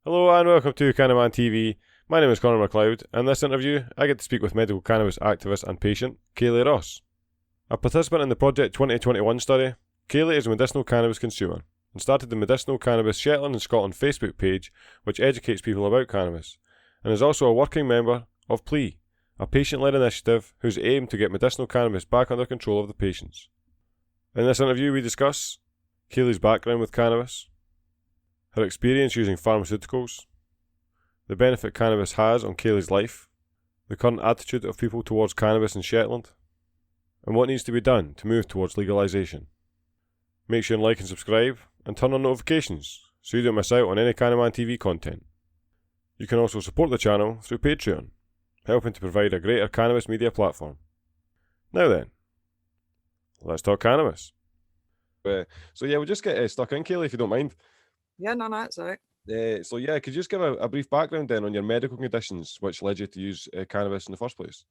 Hello and welcome to Cannabis TV. My name is Connor MacLeod, and in this interview I get to speak with medical cannabis activist and patient Kayleigh Ross. A participant in the Project 2021 study, Kayleigh is a medicinal cannabis consumer and started the Medicinal Cannabis Shetland and Scotland Facebook page which educates people about cannabis, and is also a working member of PLEA, a patient-led initiative whose aim to get medicinal cannabis back under control of the patients. In this interview we discuss Kayleigh's background with cannabis, her experience using pharmaceuticals, the benefit cannabis has on Kayleigh's life, the current attitude of people towards cannabis in Shetland, and what needs to be done to move towards legalisation. Make sure and like and subscribe, and turn on notifications so you don't miss out on any Cannabis TV content. You can also support the channel through Patreon, helping to provide a greater cannabis media platform. Now then, let's talk cannabis. We'll just get stuck in, Kayleigh, if you don't mind. Yeah, no, that's all right. Could you just give a brief background then on your medical conditions which led you to use cannabis in the first place?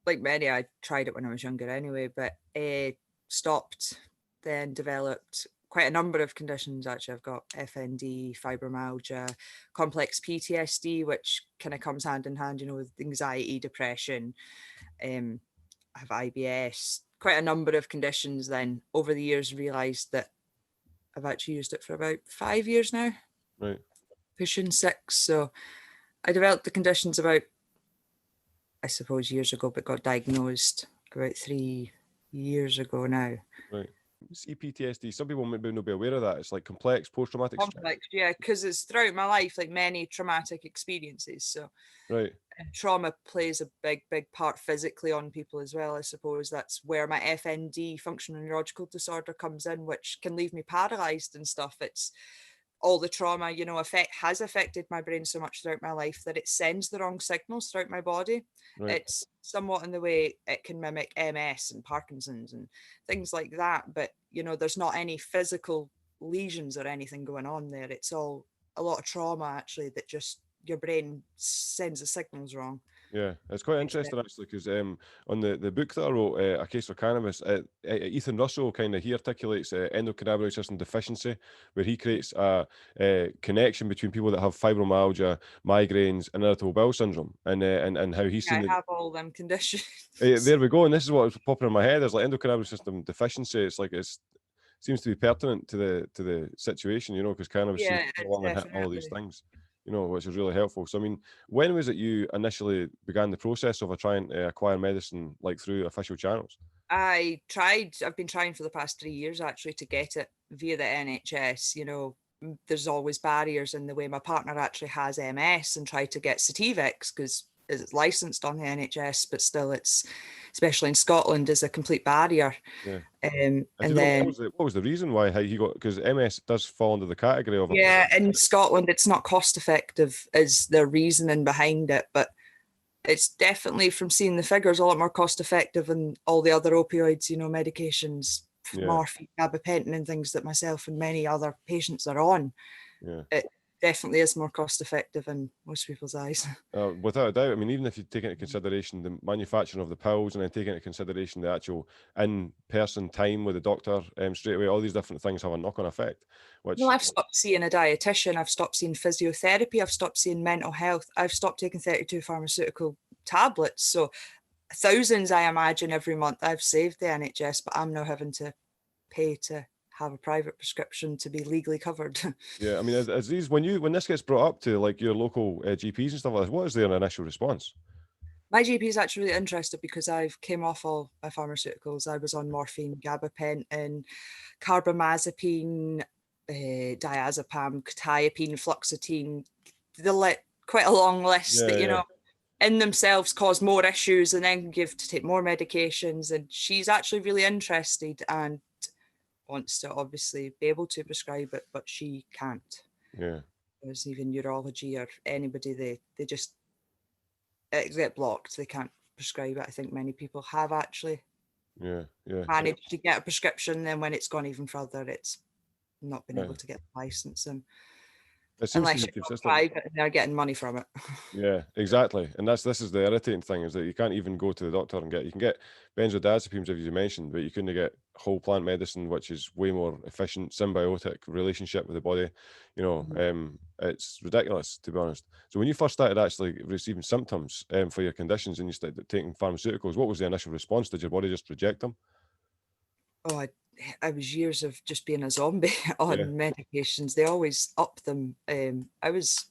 Like many, I tried it when I was younger anyway, but stopped, then developed quite a number of conditions. Actually, I've got FND, fibromyalgia, complex PTSD, which kind of comes hand in hand, with anxiety, depression. I have IBS, quite a number of conditions. Then over the years realised that I've actually used it for about 5 years now. Right. Pushing 6. So I developed the conditions about, I suppose, years ago, but got diagnosed about 3 years ago now. Right. CPTSD, some people maybe not be aware of that. It's like complex post-traumatic stress. Complex, yeah, because it's throughout my life, like many traumatic experiences. So Right. trauma plays a big part physically on people as well. I suppose that's where my FND, functional neurological disorder, comes in, which can leave me paralyzed and stuff. It's all the trauma, has affected my brain so much throughout my life that it sends the wrong signals throughout my body. Right. It's somewhat in the way it can mimic MS and Parkinson's and things like that. But, there's not any physical lesions or anything going on there. It's all a lot of trauma, actually, that just your brain sends the signals wrong. Yeah, it's quite interesting actually because on the book that I wrote, A Case for Cannabis, Ethan Russell he articulates endocannabinoid system deficiency, where he creates a connection between people that have fibromyalgia, migraines, and irritable bowel syndrome, and how he's seen I have all them conditions. there we go, and this is what was popping in my head. There's like endocannabinoid system deficiency. It's like seems to be pertinent to the situation, because cannabis seems to go along and hit all of these things. Which is really helpful. So, I mean, when was it you initially began the process of trying to acquire medicine, like through official channels? I've been trying for the past 3 years actually to get it via the NHS. There's always barriers in the way. My partner actually has MS and tried to get Sativex because it's licensed on the NHS, but still it's, especially in Scotland, is a complete barrier. Yeah. And then what was the reason why he got, because MS does fall under the category of in Scotland it's not cost effective is the reasoning behind it, but it's definitely, from seeing the figures, a lot more cost effective than all the other opioids, medications, morphine, gabapentin, and things that myself and many other patients are on. Yeah. It definitely is more cost effective in most people's eyes. Without a doubt. I mean, even if you take into consideration the manufacturing of the pills and then take into consideration the actual in-person time with the doctor straight away, all these different things have a knock-on effect. I've stopped seeing a dietitian, I've stopped seeing physiotherapy, I've stopped seeing mental health, I've stopped taking 32 pharmaceutical tablets. So thousands, I imagine, every month I've saved the NHS, but I'm now having to pay to have a private prescription to be legally covered. Yeah, I mean, as these, when this gets brought up to like your local GPs and stuff like this, what is their initial response? My GP is actually really interested because I've came off all my pharmaceuticals. I was on morphine, gabapentin, carbamazepine, diazepam, quetiapine, fluoxetine. Quite a long list that in themselves cause more issues and then give to take more medications. And she's actually really interested and wants to obviously be able to prescribe it, but she can't. Yeah. There's even urology or anybody, they just get blocked. They can't prescribe it. I think many people have actually managed to get a prescription. Then when it's gone even further, it's not been able to get the license. And It seems to unless be you're consistent. private and they're getting money from it. Yeah, exactly. And this is the irritating thing, is that you can't even go to the doctor and you can get benzodiazepines, as you mentioned, but you couldn't get whole plant medicine, which is way more efficient, symbiotic relationship with the body. It's ridiculous, to be honest. So when you first started actually receiving symptoms for your conditions and you started taking pharmaceuticals, what was the initial response? Did your body just reject them? Oh, I was years of just being a zombie on Yeah, medications. They always up them. I was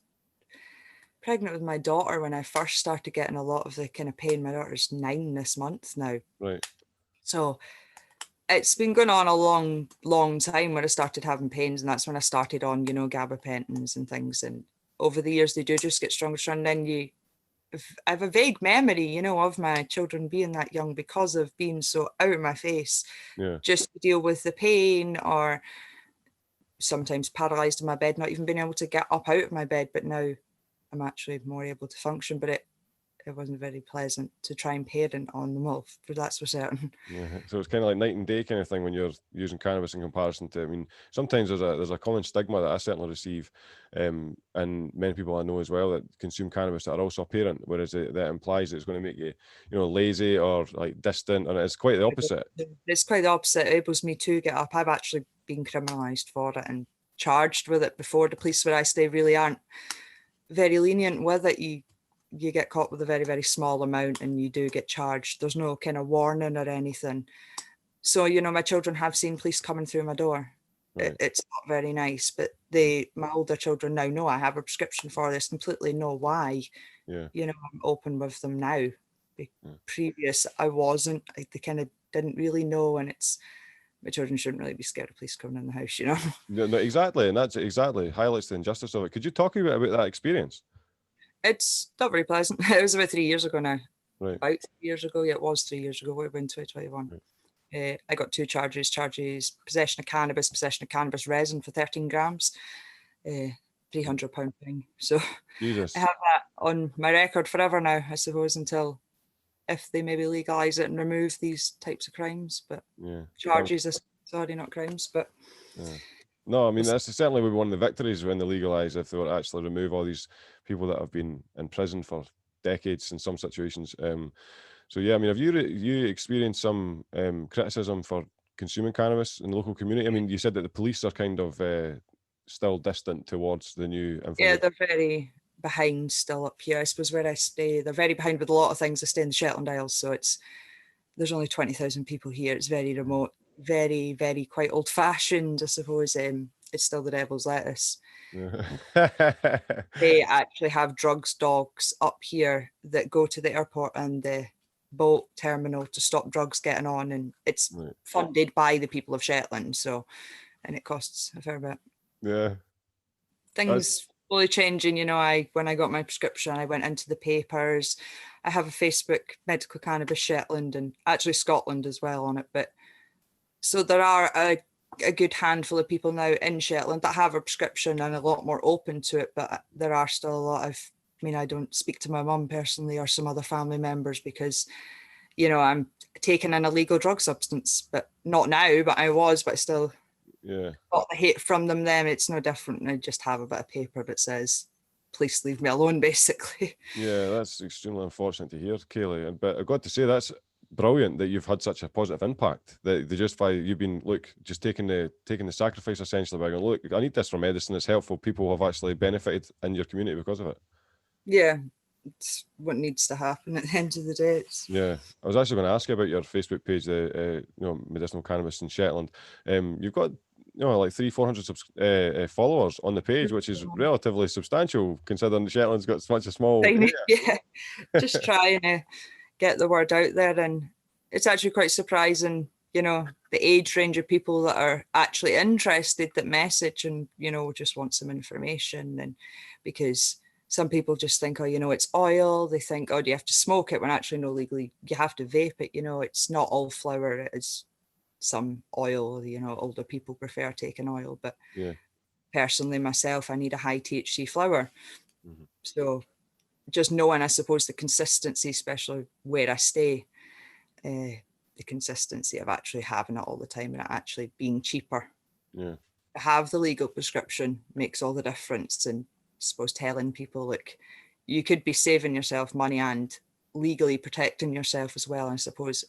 pregnant with my daughter when I first started getting a lot of the kind of pain. My daughter's 9 this month now. right. So it's been going on a long, long time when I started having pains, and that's when I started on, gabapentins and things. And over the years, they do just get stronger, and then I have a vague memory, of my children being that young because of being so out of my face, Yeah. just to deal with the pain, or sometimes paralyzed in my bed, not even being able to get up out of my bed. But now I'm actually more able to function, but it wasn't very pleasant to try and parent on them all, for that's for certain. Yeah, so it's kind of like night and day kind of thing when you're using cannabis in comparison to. I mean, sometimes there's a common stigma that I certainly receive, and many people I know as well that consume cannabis that are also a parent, whereas that implies that it's going to make you, lazy or like distant, and it's quite the opposite. It's quite the opposite. It enables me to get up. I've actually been criminalised for it and charged with it before. The police where I stay really aren't very lenient with it. You get caught with a very, very small amount and you do get charged. There's no kind of warning or anything. So, my children have seen police coming through my door. Right. It's not very nice, but my older children now know I have a prescription for this, completely know why. Yeah. I'm open with them now. Yeah. Previous, I wasn't. They kind of didn't really know, and my children shouldn't really be scared of police coming in the house, No, no, exactly, and that's exactly highlights the injustice of it. Could you talk a bit about that experience? It's not very pleasant. It was about 3 years ago now. Right. About 3 years ago. Yeah, it was 3 years ago. We're in 2021. Right. I got two charges: possession of cannabis resin for 13 grams, £300 fine. So Jesus. I have that on my record forever now, I suppose, until if they maybe legalise it and remove these types of crimes. But Yeah. charges are sorry, not crimes, but Yeah. No, I mean that's certainly would be one of the victories when they legalise, if they were to actually remove all these people that have been in prison for decades in some situations. So yeah, I mean, have you experienced some criticism for consuming cannabis in the local community? I mean, you said that the police are kind of still distant towards the new yeah, information. they're very behind still up here. I suppose where I stay, they're very behind with a lot of things. I stay in the Shetland Isles, so there's only 20,000 people here. It's very remote, very, very quite old fashioned, I suppose. It's still the devil's lettuce. Yeah. They actually have drugs dogs up here that go to the airport and the boat terminal to stop drugs getting on, and it's Right. funded by the people of Shetland, and it costs a fair bit. Yeah. That's Things slowly changing, when I got my prescription, I went into the papers. I have a Facebook, Medical Cannabis Shetland, and actually Scotland as well on it. But so there are a good handful of people now in Shetland that have a prescription and a lot more open to it, but there are still a lot of, I don't speak to my mum personally or some other family members because, I'm taking an illegal drug substance, but not now, but I was, but I still yeah. got the hate from them. It's no different. I just have a bit of paper that says, please leave me alone, basically. Yeah, that's extremely unfortunate to hear, Kayleigh. But I've got to say that's brilliant that you've had such a positive impact. That they just by you've been just taking the sacrifice essentially by going, look, I need this for medicine. It's helpful. People have actually benefited in your community because of it. Yeah, it's what needs to happen at the end of the day. Yeah, I was actually going to ask you about your Facebook page, the Medicinal Cannabis in Shetland. You've got like 300-400 followers on the page, which is relatively substantial considering Shetland's got such a small area. Yeah, just trying to get the word out there, and it's actually quite surprising, the age range of people that are actually interested, that message and, just want some information. And because some people just think, oh, it's oil. They think, oh, do you have to smoke it? When actually, no, legally, you have to vape it. It's not all flour. It is some oil. Older people prefer taking oil. But Yeah. personally, myself, I need a high THC flour. Mm-hmm. So just knowing, I suppose, the consistency, especially where I stay, the consistency of actually having it all the time and it actually being cheaper. Yeah. to have the legal prescription makes all the difference. And I suppose telling people, like, you could be saving yourself money and legally protecting yourself as well. I suppose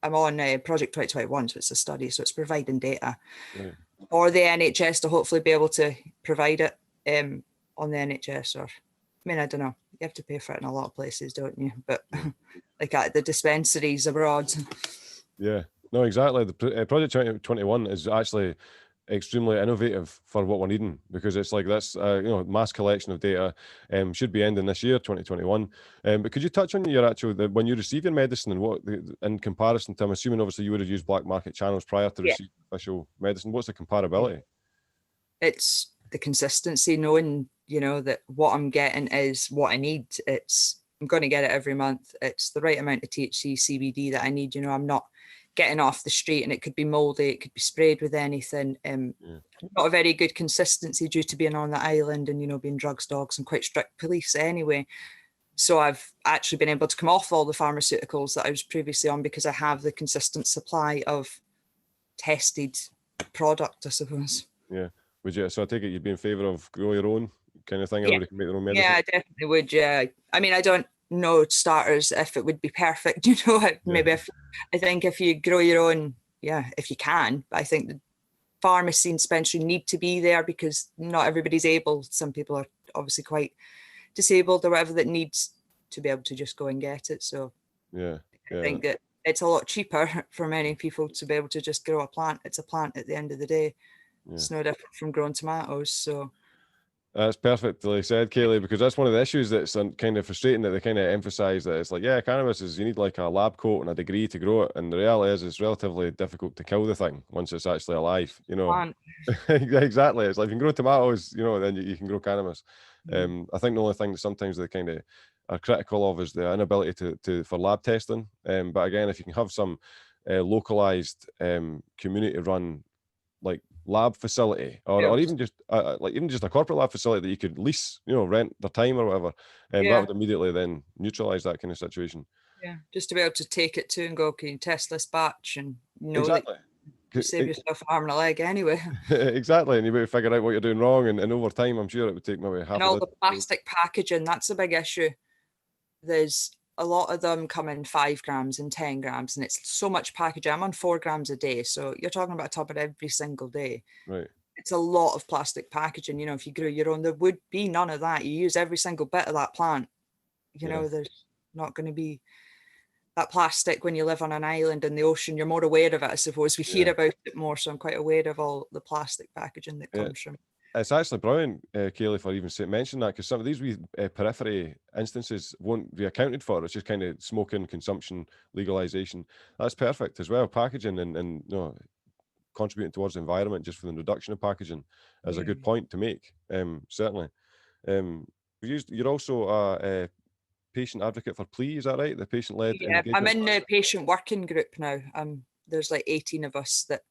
I'm on Project 2021, so it's a study, so it's providing data Right. for the NHS to hopefully be able to provide it on the NHS. Or, I mean, I don't know, you have to pay for it in a lot of places, don't you? But like at the dispensaries abroad. Yeah, no, exactly. The Project 2021 is actually extremely innovative for what we're needing, because it's like this, mass collection of data should be ending this year, 2021. But could you touch on your actual, when you receive your medicine and what, in comparison to, I'm assuming obviously you would have used black market channels prior to receiving official medicine. What's the comparability? It's the consistency, knowing, that what I'm getting is what I need. I'm going to get it every month. It's the right amount of THC, CBD that I need. I'm not getting off the street and it could be moldy, it could be sprayed with anything. Not a very good consistency due to being on the island and, being drugs dogs and quite strict police anyway. So I've actually been able to come off all the pharmaceuticals that I was previously on because I have the consistent supply of tested product, I suppose. Yeah. So I take it you'd be in favour of grow your own kind of thing? Everybody can make their own medicine? Yeah, I definitely would. Yeah. I mean, I don't know starters if it would be perfect, maybe I think if you grow your own, if you can, but I think the pharmacy and dispensary need to be there because not everybody's able. Some people are obviously quite disabled or whatever that needs to be able to just go and get it. So I think that it's a lot cheaper for many people to be able to just grow a plant. It's a plant at the end of the day. It's no different from growing tomatoes. So that's perfectly said, Kayleigh, because that's one of the issues that's kind of frustrating, that they kind of emphasize that it's like, cannabis is, you need like a lab coat and a degree to grow it. And the reality is it's relatively difficult to kill the thing once it's actually alive, Exactly. It's like, if you can grow tomatoes, then you can grow cannabis. I think the only thing that sometimes they kind of are critical of is the inability for lab testing. But again, if you can have some localized community run like lab facility or even just a corporate lab facility that you could lease, rent their time or whatever, and that would immediately then neutralize that kind of situation. Just to be able to take it to and go, can you test this batch, and exactly. You save yourself an arm and a leg anyway. Exactly, and you better figure out what you're doing wrong, and over time I'm sure it would take maybe half. And all the plastic packaging, that's a big issue. There's a lot of them come in 5 grams and 10 grams, and it's so much packaging. I'm on 4 grams a day, so you're talking about a tub every single day. Right. It's a lot of plastic packaging. If you grew your own, there would be none of that. You use every single bit of that plant. There's not going to be that plastic when you live on an island in the ocean. You're more aware of it, I suppose. We hear about it more, so I'm quite aware of all the plastic packaging that comes from. It's actually brilliant, Kayleigh, for even mentioning that, because some of these periphery instances won't be accounted for. It's just kind of smoking, consumption, legalization. That's perfect as well. Packaging and contributing towards the environment just for the reduction of packaging is a good point to make. Certainly. You're also a patient advocate for PLEA, is that right? The patient-led engagement. I'm in the patient working group now. There's like 18 of us that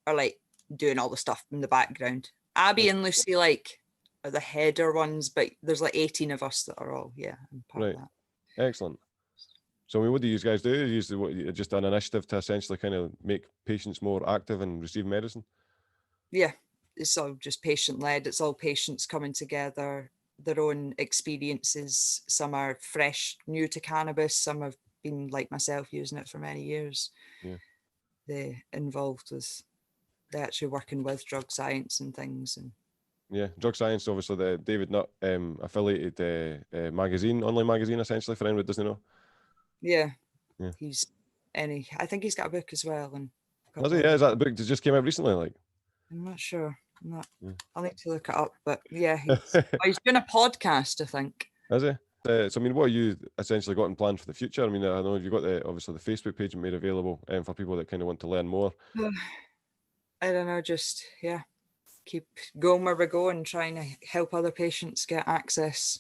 are like doing all the stuff in the background. Abby and Lucy are the header ones, but there's like 18 of us that are all I'm part of that. Excellent. So what do you guys do? You use just an initiative to essentially kind of make patients more active and receive medicine? Yeah, it's all just patient-led. It's all patients coming together, their own experiences. Some are fresh, new to cannabis. Some have been like myself, using it for many years. They're involved with actually working with drug science and things. And drug science, obviously the David Nutt affiliated magazine, online magazine, essentially, for anyone that doesn't know. I think he's got a book as well. And does he? Is that the book that just came out recently? I'm not sure. I'll need to look it up. But he's doing a podcast, I think. Is he? So what are you essentially got in plan for the future? I mean, I know you've got obviously the Facebook page made available for people that kind of want to learn more. I don't know, just keep going where we're going, trying to help other patients get access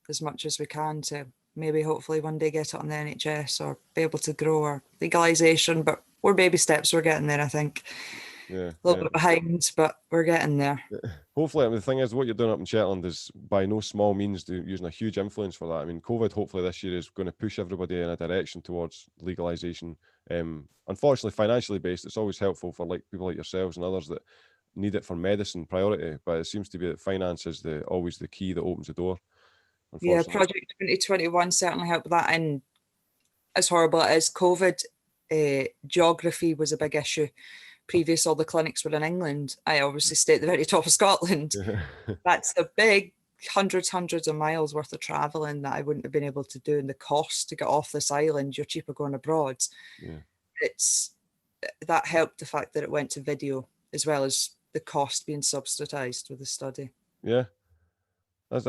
as much as we can to maybe hopefully one day get it on the NHS or be able to grow our legalisation. But we're baby steps, we're getting there, I think. A little bit behind, but we're getting there. Hopefully, I mean, the thing is, what you're doing up in Shetland is by no small means using a huge influence for that. I mean, COVID hopefully this year is going to push everybody in a direction towards legalisation. Unfortunately, financially based, it's always helpful for people like yourselves and others that need it for medicine priority, but it seems to be that finance is always the key that opens the door. Yeah, Project 2021 certainly helped with that. And as horrible as COVID, geography was a big issue. Previous, all the clinics were in England. I obviously stay at the very top of Scotland. That's a big hundreds of miles worth of traveling that I wouldn't have been able to do, and the cost to get off this island, you're cheaper going abroad. That helped the fact that it went to video, as well as the cost being subsidized with the study. That's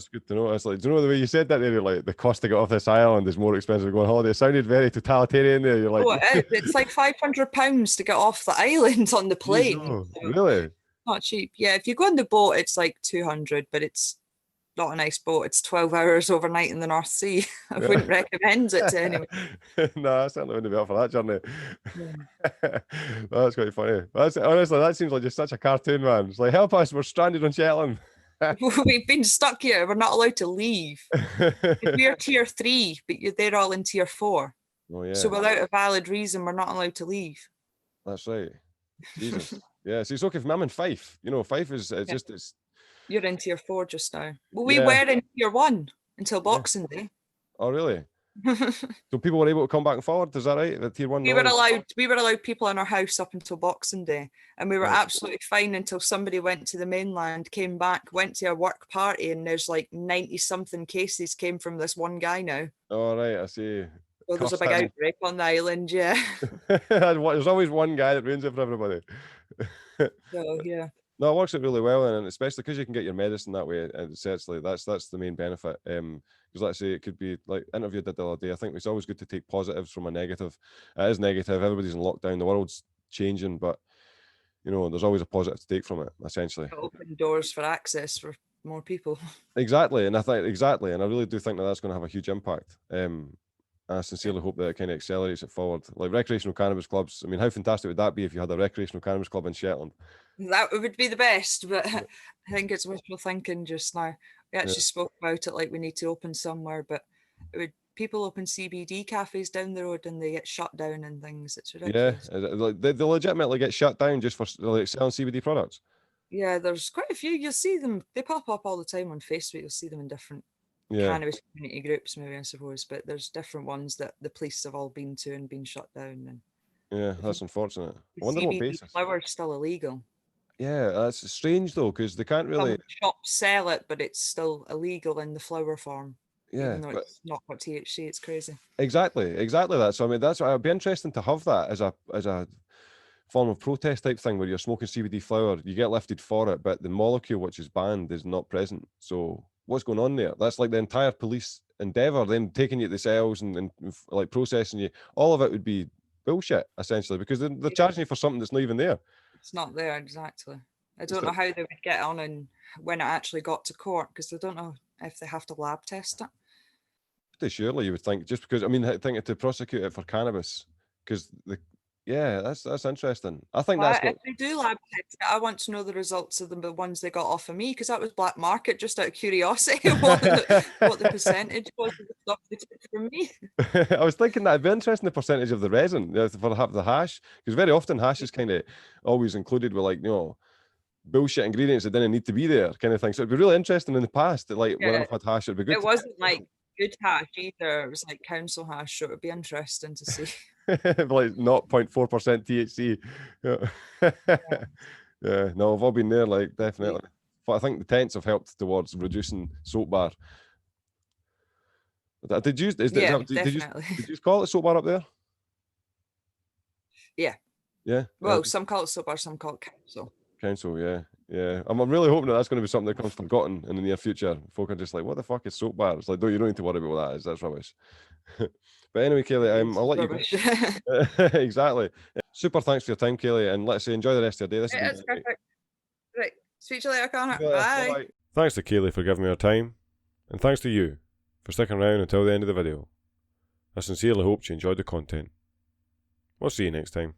good to know. It's like, do you know the way you said that there? Like, the cost to get off this island is more expensive than going on holiday. It sounded very totalitarian there. You're like, oh, it's like £500 to get off the island on the plane. Oh, really? Not cheap. Yeah, if you go on the boat, it's like 200, but it's not a nice boat. It's 12 hours overnight in the North Sea. I wouldn't recommend it to anyone. No, I certainly wouldn't be up for that journey. That's quite funny. Honestly, that seems like just such a cartoon, man. It's like, help us, we're stranded on Shetland. We've been stuck here. We're not allowed to leave. We're tier 3, but they're all in tier 4. Oh, yeah. So without a valid reason, we're not allowed to leave. That's right. Jesus. Yeah, so it's okay for I'm in Fife. You know, Fife is it's. You're in tier 4 just now. Well, we were in tier 1 until Boxing Day. Oh, really? So people were able to come back and forward, is that right? The tier 1? We were allowed people in our house up until Boxing Day, and we were absolutely fine until somebody went to the mainland, came back, went to a work party, and there's like 90-something cases came from this one guy now. Oh, right, I see. So there's a big outbreak on the island, yeah. There's always one guy that ruins it for everybody. So, yeah. No, it works out really well, and especially because you can get your medicine that way, and essentially that's the main benefit. Because let's say it could be like interview did the other day. I think it's always good to take positives from a negative. It is negative. Everybody's in lockdown. The world's changing, but you know, there's always a positive to take from it. Essentially, open doors for access for more people. Exactly, and I really do think that that's going to have a huge impact. I sincerely hope that it kind of accelerates it forward. Like recreational cannabis clubs. I mean, how fantastic would that be if you had a recreational cannabis club in Shetland? That would be the best, but I think it's wishful thinking just now. We actually spoke about it like we need to open somewhere, but people open CBD cafes down the road and they get shut down and things. It's ridiculous. Yeah, like they legitimately get shut down just for like selling CBD products. Yeah, there's quite a few. You'll see them. They pop up all the time on Facebook. You'll see them in different cannabis community groups, maybe, I suppose, but there's different ones that the police have all been to and been shut down. And yeah, that's unfortunate. I wonder CBD what basis. flower's still illegal. Yeah, that's strange though, because they can't really. Some shops sell it, but it's still illegal in the flower form. Yeah, even though it's not got THC. It's crazy. Exactly that. So I mean, that's why it'd be interesting to have that as a form of protest type thing, where you're smoking CBD flower, you get lifted for it, but the molecule which is banned is not present. So what's going on there? That's like the entire police endeavor, them taking you to the cells and like processing you. All of it would be bullshit, essentially, because they're charging you for something that's not even there. It's not there, exactly. I don't know how they would get on and when it actually got to court, because I don't know if they have to lab test it. Surely you would think, just because, I mean, think to prosecute it for cannabis, because that's interesting. I think if they do lab test it, I want to know the results of the ones they got off of me, because that was black market, just out of curiosity, what the percentage was of the stuff they took from me. I was thinking that it'd be interesting, the percentage of the resin for the hash, because very often hash is kind of always included with, like, you know, bullshit ingredients that didn't need to be there, kind of thing. So it'd be really interesting in the past that, like, when I've had hash, it'd be good. It wasn't like good hash either. It was like council hash, so it would be interesting to see. Like 0.4% THC. Yeah, no, I've all been there, like, definitely. But I think the tents have helped towards reducing soap bar. Did you call it soap bar up there? Yeah. Well, some call it soap bar, some call it council. Yeah. I'm really hoping that that's going to be something that comes forgotten in the near future. Folk are just like, what the fuck is soap bar? It's like, you don't need to worry about what that is. That's rubbish. But anyway, Kayleigh, I'll let you go. Exactly. Super thanks for your time, Kayleigh, and let's say enjoy the rest of your day. That's perfect. Right. Speak to you later, Connor. Bye. Bye. Thanks to Kayleigh for giving me her time, and thanks to you for sticking around until the end of the video. I sincerely hope you enjoyed the content. We'll see you next time.